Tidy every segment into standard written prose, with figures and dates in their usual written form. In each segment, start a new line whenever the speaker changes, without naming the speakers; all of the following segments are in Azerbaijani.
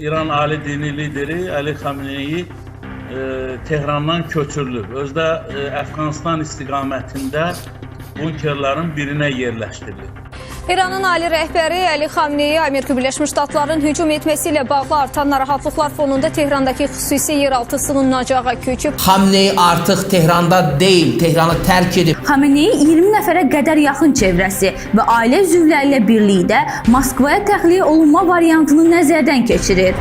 İran Ali dini lideri Ali Xameneyi Tehrandan köçürülüb. Özdə Əfqanistan istiqamətində bunkerların birinə yerləşdirilib.
İranın ali rəhbəri Ali Xameneyi Amerika Birləşmiş Ştatlarının hücum etməsi ilə bağlı artan narahatlıqlar fonunda Tehrandakı xüsusi yeraltı sığınacağa köçüb.
Xameneyi artıq Tehranda deyil, Tehranı tərk edib.
Xameneyi 20 nəfərə qədər yaxın çevrəsi və ailə üzvləri ilə birlikdə Moskvaya təxliyə olunma variantını nəzərdən keçirir.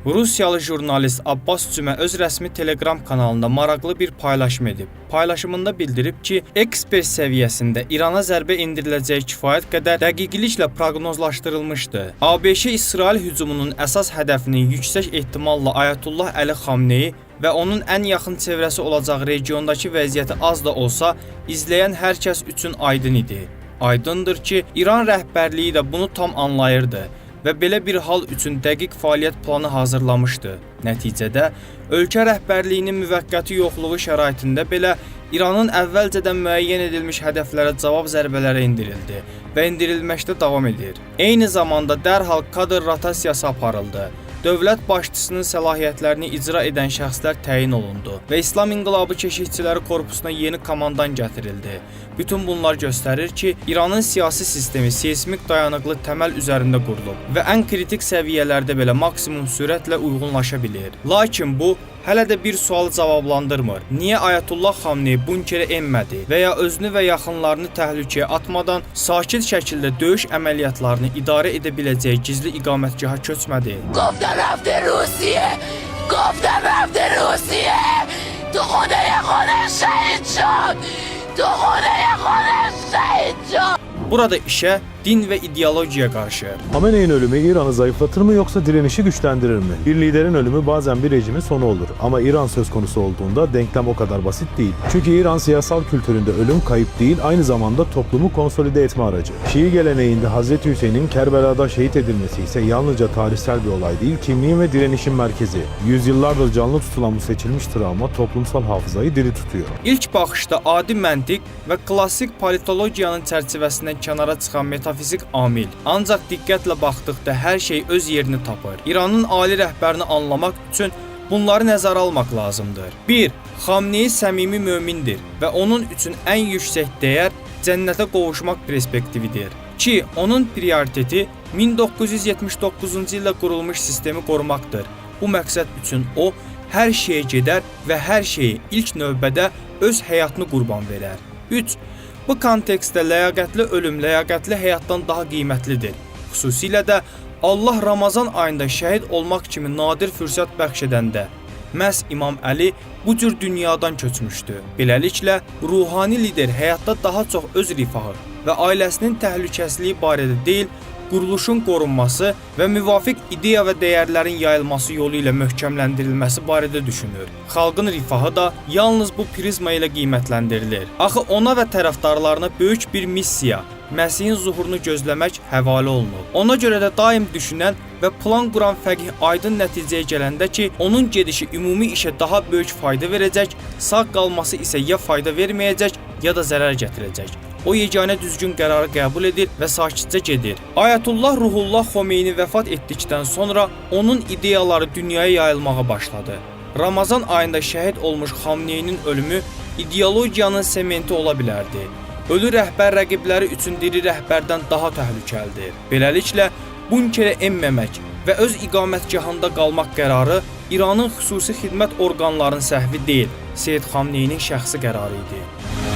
Rusiyalı jurnalist Abbas Cümə öz rəsmi Telegram kanalında maraqlı bir paylaşım edib. Paylaşımında bildirib ki, ekspert səviyyəsində İrana zərbə endiriləcəyi kifayət qədər dəqiqliklə proqnozlaşdırılmışdı. ABŞ İsrail hücumunun əsas hədəfinin yüksək ehtimalla Ayətullah Əli Xameneyi və onun ən yaxın çevrəsi olacaq regiondakı vəziyyəti az da olsa izləyən hər kəs üçün aydın idi. Aydındır ki, İran rəhbərliyi də bunu tam anlayırdı və belə bir hal üçün dəqiq fəaliyyət planı hazırlamışdı. Nəticədə, ölkə rəhbərliyinin müvəqqəti yoxluğu şəraitində belə İranın əvvəlcədən müəyyən edilmiş hədəflərə cavab zərbələri endirildi və endirilməkdə davam edir. Eyni zamanda dərhal kadr rotasiyası aparıldı. Dövlət başçısının səlahiyyətlərini icra edən şəxslər təyin olundu və İslam İnqilabı Keşikçiləri Korpusuna yeni komandan gətirildi. Bütün bunlar göstərir ki, İranın siyasi sistemi seismik dayanıqlı təməl üzərində qurulub və ən kritik səviyyələrdə belə maksimum sürətlə uyğunlaşa bilir. Lakin bu, hələ də bir sualı cavablandırmır. Niyə Ayətullah Xameneyi bunkerə enmədi və ya özünü və yaxınlarını təhlükəyə atmadan sakit şəkildə döyüş əməliyyatlarını idarə edə biləcəyi gizli iqamətgaha köçmədi?
گفتم رفته روسیه گفتم رفته روسیه تو خونه خودش شهید شد تو خونه خودش شهید شد.
Burada işə din və ideolojiya qarşı.
Xameneyi'nin ölümü İran'ı zayıflatır mı yoksa direnişi güçlendirir mi? Bir liderin ölümü bazen bir rejimin sonu olur. Ama İran söz konusu olduğunda denklem o kadar basit değil. Çünkü İran siyasal kültüründe ölüm kayıp değil, aynı zamanda toplumu konsolide etme aracı. Şii geleneğinde Hazreti Hüseyin'in Kerbela'da şehit edilmesi ise yalnızca tarihsel bir olay değil, kimliğin ve direnişin merkezi. Yüzyıllardır canlı tutulan bu seçilmiş travma toplumsal hafızayı diri tutuyor.
İlk baxışda adi məntiq və klassik politologiyanın çərçivəsindən kənara çıxan metafizik amil. Ancaq diqqətlə baxdıqda hər şey öz yerini tapır. İranın ali rəhbərini anlamaq üçün bunları nəzərə almaq lazımdır. 1. Xameneyi səmimi mömindir və onun üçün ən yüksək dəyər cənnətə qovuşmaq perspektividir. 2. Onun prioriteti 1979-cu ildə qurulmuş sistemi qorumaqdır. Bu məqsəd üçün o, hər şeyə gedər və hər şeyi ilk növbədə öz həyatını qurban verər. 3. Bu kontekstdə ləyaqətli ölüm ləyaqətli həyatdan daha qiymətlidir. Xüsusilə də Allah Ramazan ayında şəhid olmaq kimi nadir fürsət bəxş edəndə məhz İmam Əli bu cür dünyadan köçmüşdü. Beləliklə, ruhani lider həyatda daha çox öz rifahı və ailəsinin təhlükəsizliyi barədə deyil, quruluşun qorunması və müvafiq ideya və dəyərlərin yayılması yolu ilə möhkəmləndirilməsi barədə düşünür. Xalqın rifahı da yalnız bu prizma ilə qiymətləndirilir. Axı ona və tərəfdarlarına böyük bir missiya, Məsihin zuhurunu gözləmək həvalə olunur. Ona görə də daim düşünən və plan quran fəqih aydın nəticəyə gələndə ki, onun gedişi ümumi işə daha böyük fayda verəcək, sağ qalması isə ya fayda verməyəcək, ya da zərər gətirəcək. O yeganə düzgün qərarı qəbul edir və sakitcə gedir. Ayətullah Ruhullah Xomeyni vəfat etdikdən sonra onun ideyaları dünyaya yayılmağa başladı. Ramazan ayında şəhid olmuş Xameneyinin ölümü ideologiyanın sementi ola bilərdi. Ölü rəhbər rəqibləri üçün diri rəhbərdən daha təhlükəlidir. Beləliklə, bunkerə enməmək və öz iqamətgahında qalmaq qərarı İranın xüsusi xidmət orqanlarının səhvi deyil, Seyid Xameneyinin şəxsi qərarı idi.